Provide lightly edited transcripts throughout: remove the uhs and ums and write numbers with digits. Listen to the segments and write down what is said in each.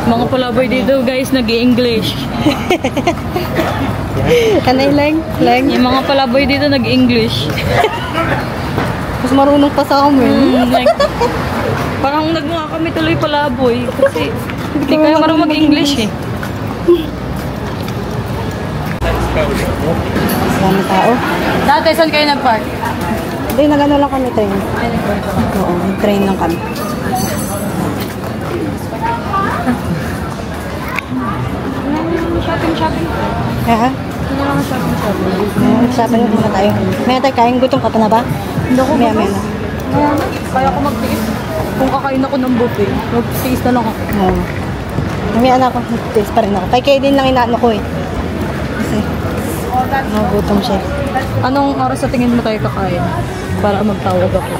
Mga palaboy dito guys, nag-i-English. Kanay lang. Yung mga palaboy dito nag-English. Mas marunong pa sa amin. Parang nagmukha kami tuloy palaboy. Kasi hindi kayo marunong mag-English eh. Dami tao. Dati, saan kayo nag-park? Hindi, nagano lang kami train. Oo, train lang kami. Shopping. Ha? Hindi lang shopping. Shopping muna tayo. May tayo kain, gutom ka pa na ba? Hindi ako May gutom. Kaya ako magtiis. Kung kakain ako ng buffet, magtiis na lang ako. Oo. May anak ko, magtiis pa rin ako. Kay Kaylin lang inaano ko eh. Kasi, gutom siya. Anong oras sa tingin mo tayo kakain? Para magtawag ako.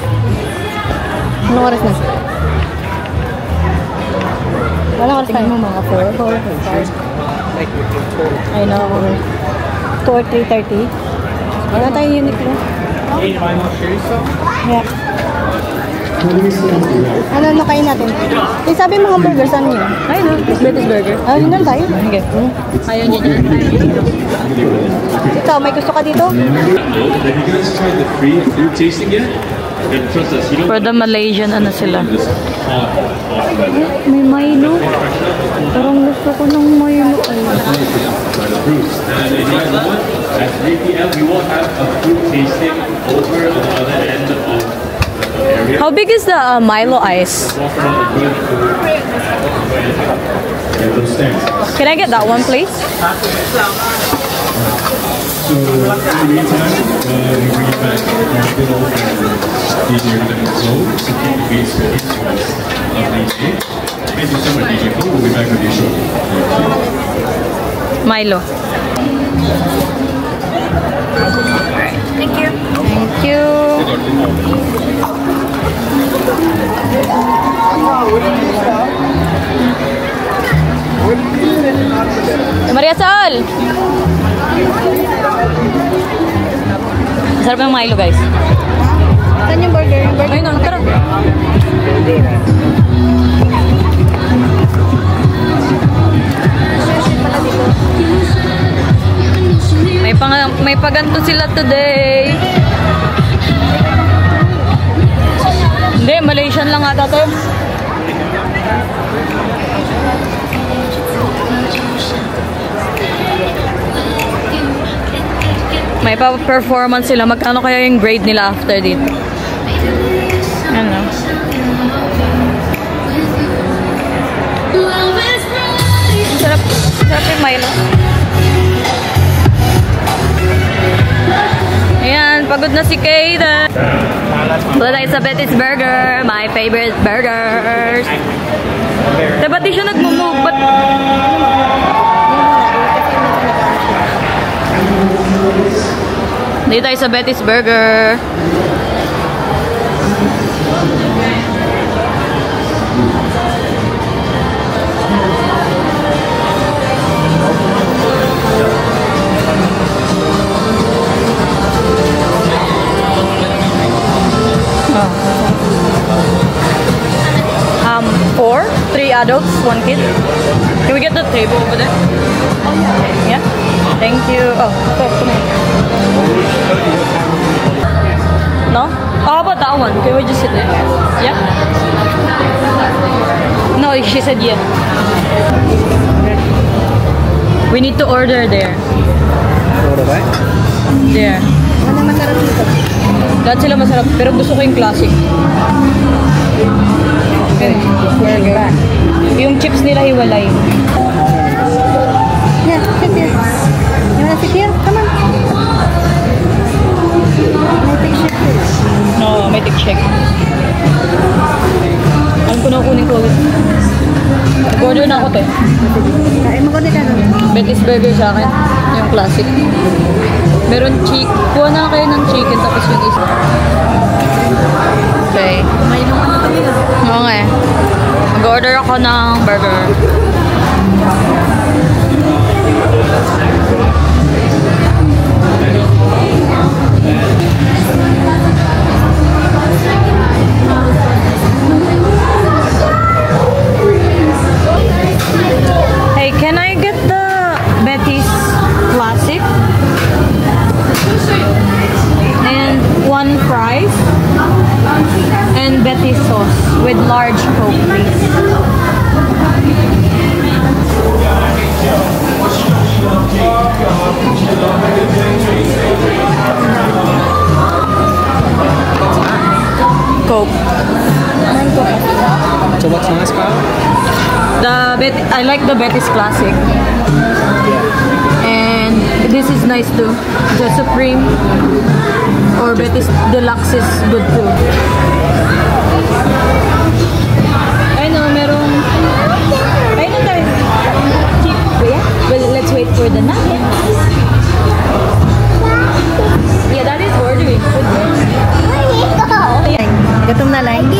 Anong oras na? Anong oras Tingin tayo? mo mga 4 or 5? I know. 2 or 3:30. Wala tayo Uniqlo. Yeah. Ano kain natin? Eh, sabi mo hamburger, saan yun? Ay, no. Betis Burger. Ah, yun lang tayo. Okay. Ayaw niya dyan. Ikaw, may gusto ka dito? Have you guys tried the free food tasting yet? And trust us, you don't For the Malaysian, ano sila? this hot May Milo. Parang gusto ko ng Milo. by the fruits. And if you guys want, at 3 p.m. we will have a food tasting over on the other end of the area. How big is the Milo ice? Walk around and enjoy the food. Yeah, those things. Can I get that one, please? So in the meantime, we bring it back to the hospital and DJ Rhythm Flow to keep the beats going for this lovely day. Thank you so much, DJ Flow. We'll be back with you shortly. Milo. Thank you. Thank you. Maria Sol! Sarap ng Milo, guys. Saan yung burger? Ayun na, tara. May paganto sila today. Hindi, Malaysian lang ata to. May pa-performance sila. Magkano kaya yung grade nila after dito? Ano? Sarap yung Milo. Ayan, pagod na si Kayden. Punta tayo sa Betis Burger. My favorite burgers. Diba di siya nag-move? Ba't... Dito tayo sa Betis Burger. Four, 3 adults, 1 kid. Can we get the table over there? Yeah. Thank you. Oh, come here. No? Oh, how about that one? Can we just sit there? Yeah? No, she said yeah. We need to order there. Order ba? There. Ano masarap dito? Lahat sila masarap, pero gusto ko yung classic. Burger. Yung chips nila hiwalay. Yeah, sit here. You wanna sit here? Come on. May take shake here. No, may tig-check. Alam ko na kunin ko ulit. Nag-order na ako, te. Kain mo ko dito. Betis Burger sa akin. Yung classic. Meron chick. Kuha na kayo ng chicken tapos yung isa. Okay. May nung ano kami na. Oo nga eh. Mag-order ako ng burger. And Betty sauce with large Coke, please. Coke. So what's nice, Kyle? I like the Betty's Classic. And this is nice too. The Supreme or Betty's Deluxe is good too. I know, merong... I know tayo. Cheap. Well, let's wait for the nuggets. Yeah, that is ordering. Gutom na lang.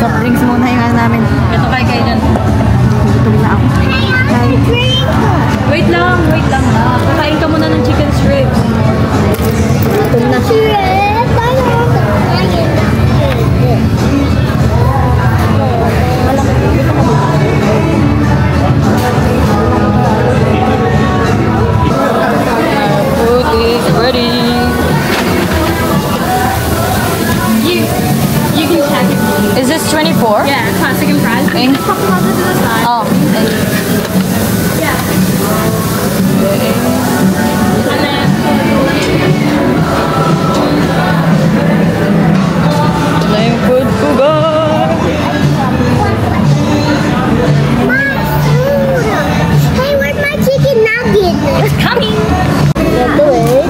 Soft drinks muna yung ano namin. Ito kayo dyan. Gutom na ako. Wait lang na. Kakain ka muna ng chicken strips. Gutom na. Food is ready. You can check it. Is this 24? Yeah, classic and fries. Okay. Just pop them onto the side. Oh, Yeah. And then Lame food Google. Hey, where's my chicken nugget? It's coming. Ito eh.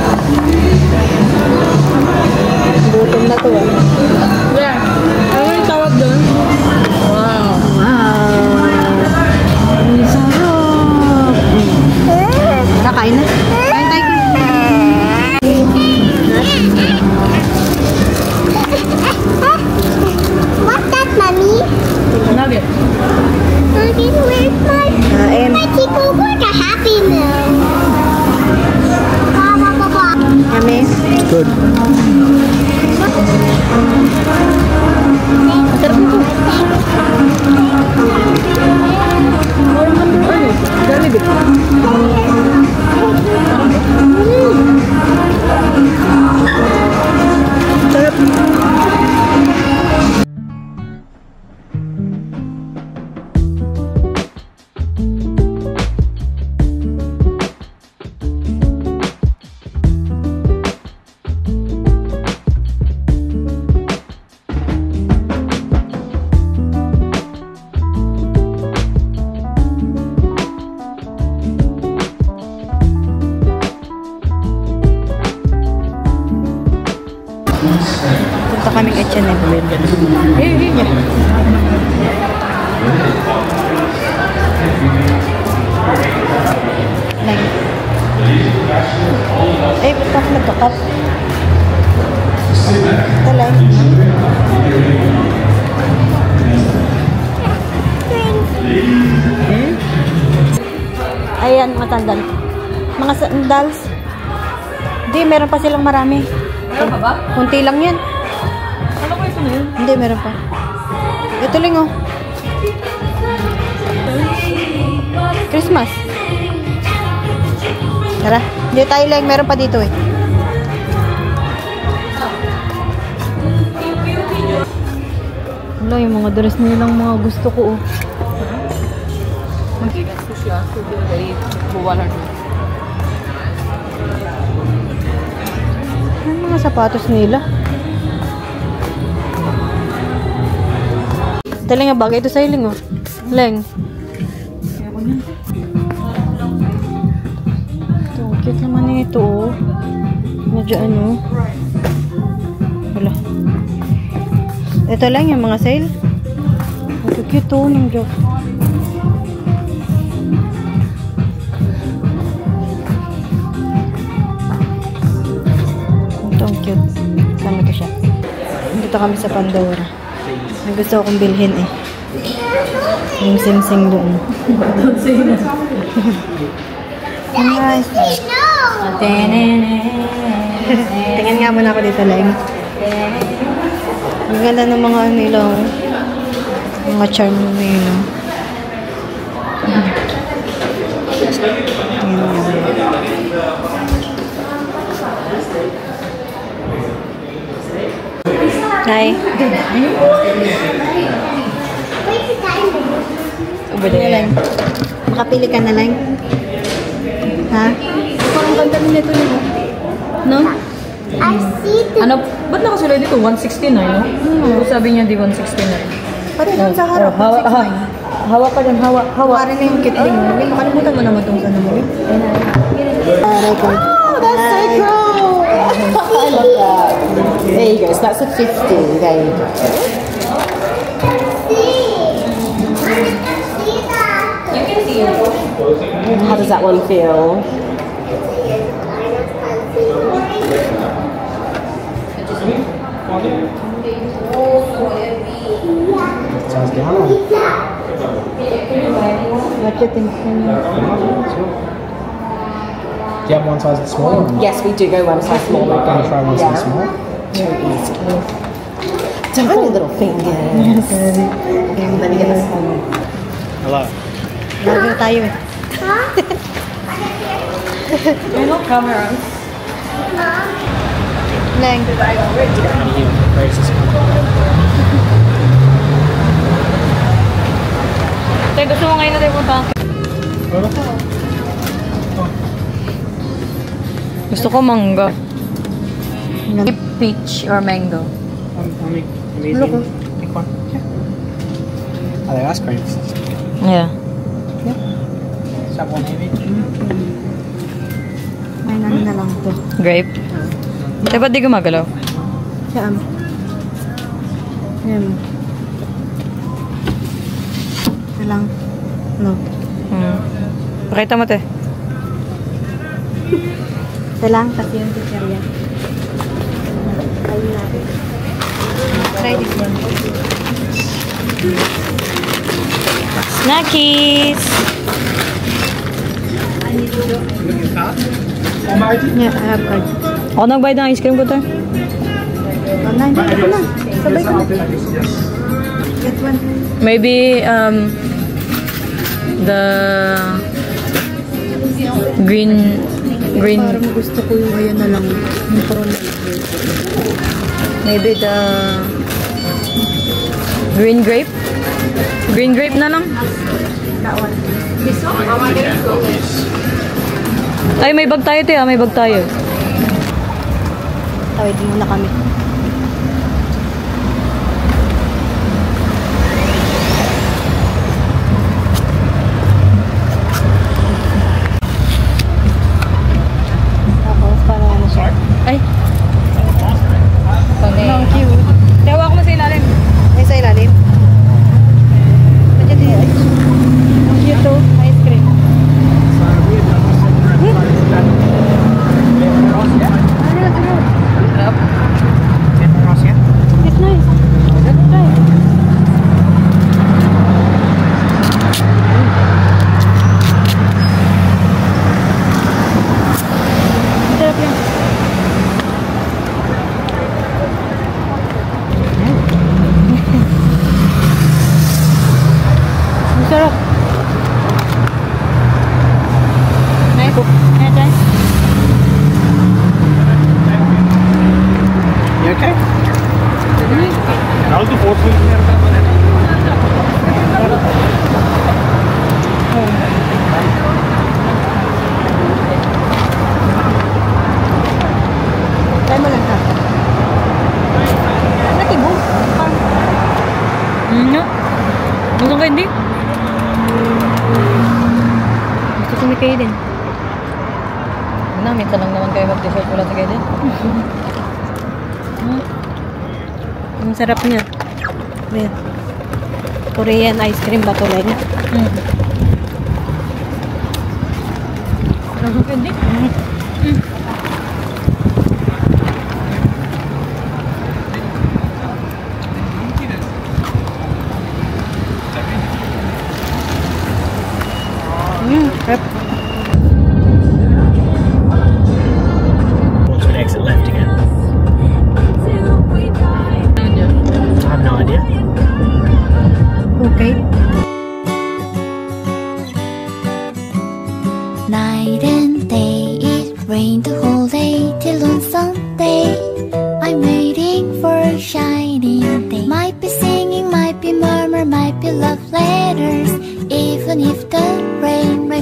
Gutom na to eh. Yeah. Ano yung tawag doon? Wow. Wow. Ang sarap. Nakain na. Kain tayo. What's that, mommy? Nugget. Mommy, where's Kain. my chicken? Where's a Happy Meal? Blah, blah, blah, blah. Yummy. Good. Masarap nito. Parang ano? Jollibee. Sarap. Punta kaming H&M. Like. Eh, ba't ako nagkakat? Ito lang. Ayan, mga sandal. Mga sandals. Hindi, meron pa silang marami. Meron pa ba? Kunti lang yan. Ano ko ito na yun? Hindi, meron pa. Ito lang oh. Christmas. Tara. Hindi tayo lang. Meron pa dito eh. Wala, yung mga dress nilang mga gusto ko oh. Ano mga sapatos nila? Ito lang yung bagay. Ito sa'yo, Ling, oh. Leng. Ito, cute naman ito, oh. Medyo ano. Wala. Ito lang yung mga sale. Ito cute, oh. Nang joke. Ito, ang cute. Saan ito siya? Dito kami sa Pandora. May gusto akong bilhin eh. Yung sing-sing doon. Don't say that. Nice. Tingnan nga muna ako dito, Leng. Ang ganda ng mga nila. Mga charm nila. Hi. Over there. Makapili ka na lang. Ha? Parang ganda nito yun. No? I see the Ano? Ba't nakasulat dito? 169, no? Sabi niya di 169. Pati doon sa harap. Hawa ka dyan, hawa. Parang na yung kitling mo. Makalimutan mo naman itong ano mo. Oh, that's so cool! I love that. There you go. So that's a 50. There you go. How does that one feel? What you think? Do you have one size that's smaller? Yes, we do go one size smaller. Can you try one size smaller? Very easy. Tiny little fingers. Let me get this one. Hello. Lagi na tayo eh. May no camera. Neng. Tay, gusto mo ngayon na tayo punta? Gusto ko mangga. Peach or mango. Amazing. Pick one. Are they ice creams? Yeah. Is that one heavy? May nani na lang to. Grape. Tay, ba't di gumagalaw? Saan? Yan. Ito lang. No. Pakita mo, te. Ito lang. Kasi yung pizzeria. Ayun natin. Try this one. Snackies! Yeah, I have card. Ako nagbayad ng ice cream ko, te. Online. Ito na. Sabay ko na. Get one. Maybe, the green Parang gusto ko yung ayan na lang. Yung corona. maybe the green grape na lang. Ay, may bag tayo, te. May bag tayo. Tawid muna kami. Tapos, parang ano siya. Ay. Ang cute. Tawa ko mo sa ilalim. Ay, sa ilalim. Nandiyan din. Ang cute to. Ice cream. It's nice. Let's try. Sarap yan. Ang sarap. Nice. Kaya try. You okay? That was the fourth one. Try mo lang ka. Natibo. No. Gusto ko hindi. Gusto ko ni Kaden. Na, minsan lang naman kayo mag-t-shirt wala sa kayo. Ang sarap niya. Ayan. Korean ice cream ba ito, Len? Gusto ko hindi. Sarap. What's an exit left again? I have no idea. Okay. Night and day, it rained the whole day till on Sunday. I'm waiting for a shiny love letters, even if the rain may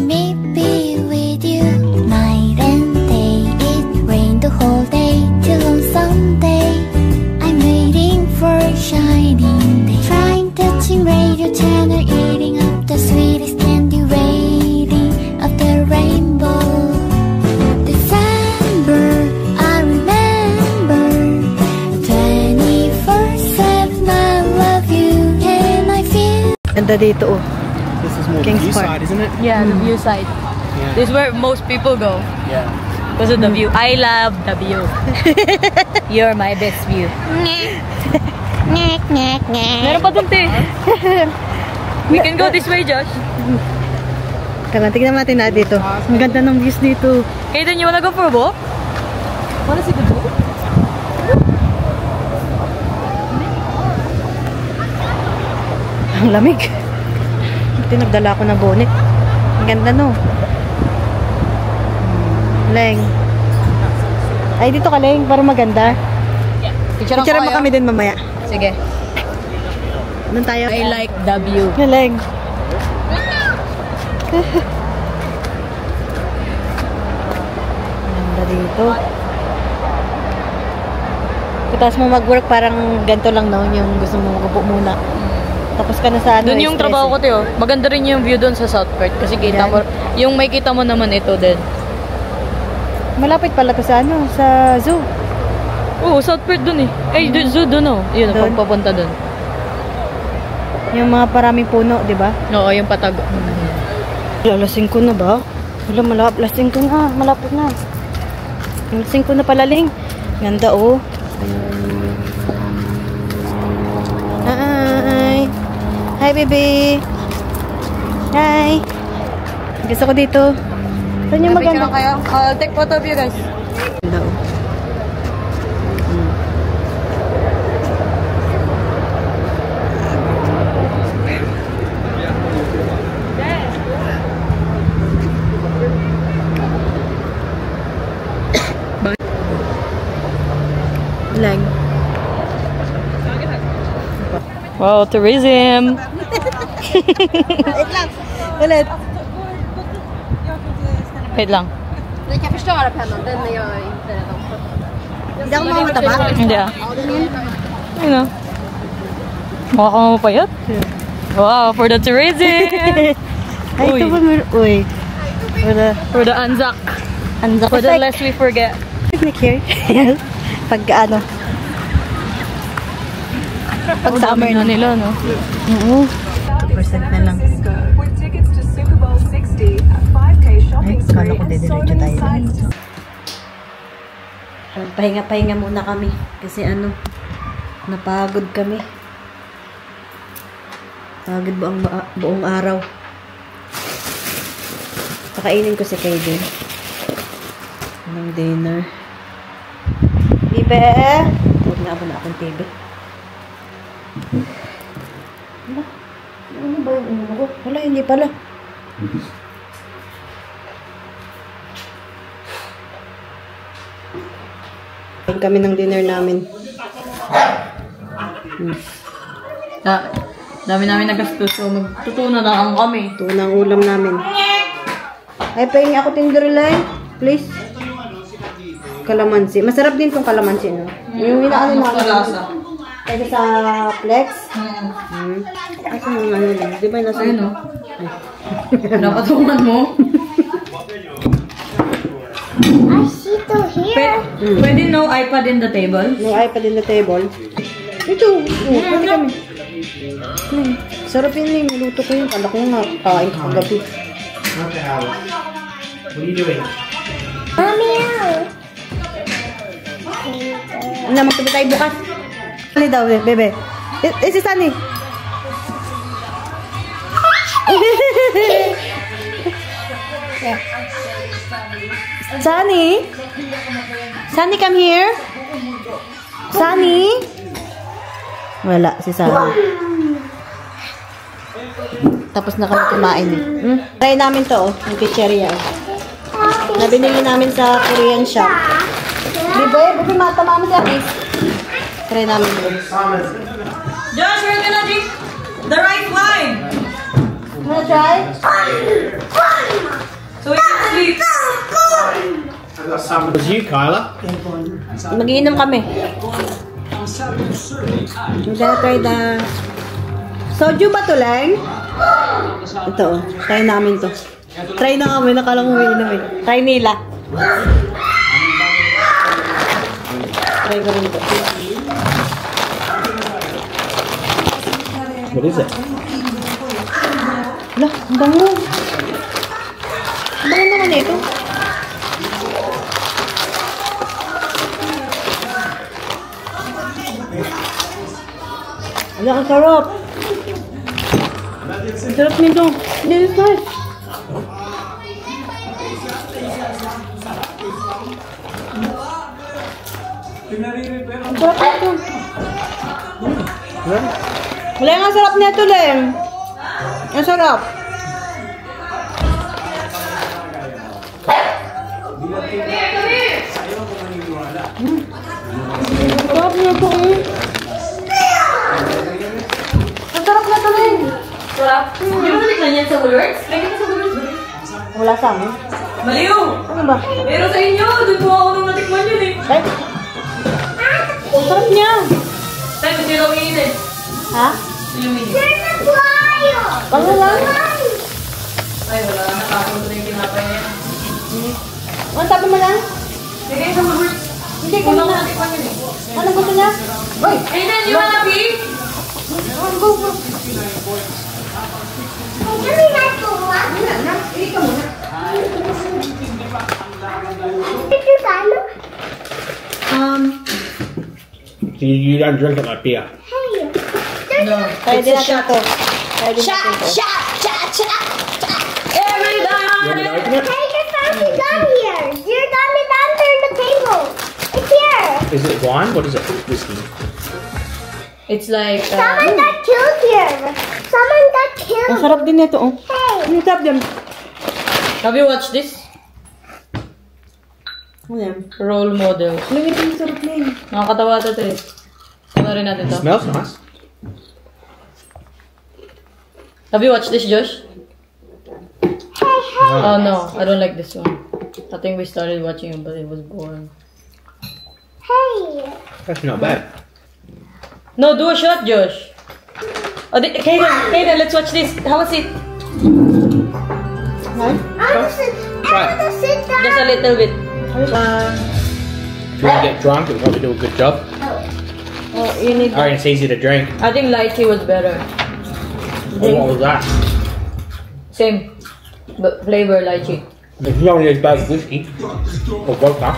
be with you. Night and day, it rained the whole day till on Sunday. I'm waiting for a shining day. Trying touching radio channel, eating up the sweetest candy, waiting of the rainbow. December, I remember 24/7 I love you and I feel. Ganda dito oh. This is more Kings the view Park. side, isn't it? Yeah, the view side. Yeah. This is where most people go. Yeah. Because of the view. I love the view. You're my best view. Meron pa dun, te. We can go this way, Josh. Tara, tignan natin na dito. Ang ganda ng views dito. Hey, then you wanna go for a walk? Wanna see the view? Ang lamig. Ito, nagdala ako ng bonnet. Ang ganda no. Leng. Ay, dito ka, Leng, para maganda. Picture mo kami din mamaya. Sige. Doon tayo. I like the view. Leng. Ganda dito. Tapos mo mag-work parang ganito lang no, yung gusto mo mag-upo muna. Tapos ka na sa ano. Doon yung trabaho ko, Teo. Maganda rin yung view doon sa South Park. Kasi kita mo, yung may kita mo naman ito din. Malapit pala to sa ano, sa zoo. Oo, South Park doon eh. Ay, zoo doon oh. Yun, Doon? papunta doon. Yung mga paraming puno, di ba? Oo, yung patag. Alas 5 na ba? Wala, malapit. Alas 5 na. Malapit na. Alas 5 na pala, Ling. Ganda, oh. Hi! Hi, baby! Hi! Gusto ko dito. Saan yung maganda? Kayo? I'll take photo of you guys. Ganda, oh. Leg. Wow, tourism. Wait lang. Ulit. Wait lang. Ni kan förstöra pennan, den är jag inte rädd om. Hindi ako mga mataba. Hindi ah. Ayun ah. Mukha ka mapayat. Wow, for the tourism. Ay, ito ba? Uy. For the Anzac. For the less we forget. Picnic here. Pag ano. Pag summer na nila, no? Oo. 2% na lang. With tickets to Super Bowl 60 at 5K shopping Ay, kala spree ko and didiretso sold tayo. inside. Pahinga-pahinga muna kami. Kasi ano, napagod kami. Pagod buong araw. Pakainin ko si Kaden ng dinner. Bibe! Huwag na ako na akong TV. Wala. Ano ba yung ulo ko? Wala, hindi pala. Kami ng dinner namin. Dami namin nagastos. So, magtutuna na lang kami. Ito na ang ulam namin. Ay, pahingi ako tinderelay. Please. Kalamansi. Masarap din tong kalamansi, no? Yung inaano na kalamansi. Kaya sa Flex. Asa mo nga ano lang. Di ba yung nasa ito? Napatungan mo. I see to here. Pwede no iPad in the table? May iPad in the table. Ito. Pwede kami. Sarap yun, niluto ko yun. Kala ko nga, kain ka kagabi. What are you doing? Mommy, Ano, magtabi tayo bukas. Sunny daw, bebe. Si Sunny. Sunny? Sunny, come here. Sunny? Wala, si Sunny. Tapos na kami kumain eh. Try namin to, oh. Yung pizzeria. Nabinili namin sa Korean shop. Biboy, buti matama mo siya, please. Try namin to. Josh, where ka na, G? The right line! Wanna try? So we can sleep. It was you, Kyla. Mag-iinom kami. We're gonna try the... Soju ba to, Leng? Ito, oh. Try namin to. Try na kami, nakalang umiinom eh. Try nila. Try ko rin to. What is it? Lah, ang bango. Ang bango naman ito. Wala, ang sarap. Ang sarap nito. This is nice. Ang sarap nito. Wala, ang sarap nito, Lem. Ang sarap. Sarap nito, Ang sarap na ito, Lem. Sarap. Hindi mo natikman yan sa Woolworths? Lagyan mo sa Woolworths. Wala sa amin. Maliw! Ano ba? Meron sa inyo. Doon po ako nung natikman yun eh. Ay. Ang sarap niya. Tayo, kasi raw iinit. Ha? Wala lang. Ay, wala. Nakapon na yung kinapay niya. Ang sabi mo lang? Lagyan sa Woolworths. Hindi ko Unang na. natikman yun eh. Ano gusto niya? Uy! Aiden, you wanna pee? Go, go. You don't drink it like beer. No. Kaya din natin ito. Kaya din natin ito. Everybody! Open it? Hey, your family got here. Your gummy under the table. It's here. Is it wine? What is it? Whiskey. It's like... Someone got killed here. Someone got Ang killed. sarap din nito, oh. Hey. Ang sarap din. Have you watched this? Ano yan? Role model. Ano yung sarap na yun? Nakakatawa ito ito eh. Panoorin natin It to. smells nice. Have you watched this, Josh? Oh no, I don't like this one. I think we started watching it, but it was boring. Hey. That's not bad. No, do a shot, Josh. Oh, Kaden, let's watch this. How was it? I want to sit down. Just a little bit. If you want to get drunk, it'll probably do a good job. Oh, you need... I reckon it's easy to drink. I think lychee was better. Oh, what was that? Same, but flavor lychee. If you don't need bad whiskey or vodka,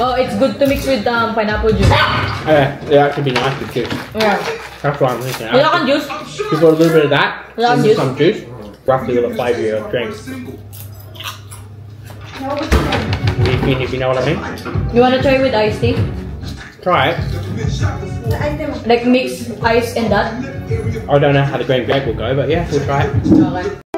Oh, it's good to mix with pineapple juice. it'd actually be nice with juice. Yeah. That's what I'm thinking. Wala kang juice? You put a little bit of that, Wala kang and juice? some juice, roughly will flavour your drink. If you know what I mean. You wanna try with iced tea? Try it. Like mix ice and that? I don't know how the green grape will go, but yeah, we'll try it. Okay.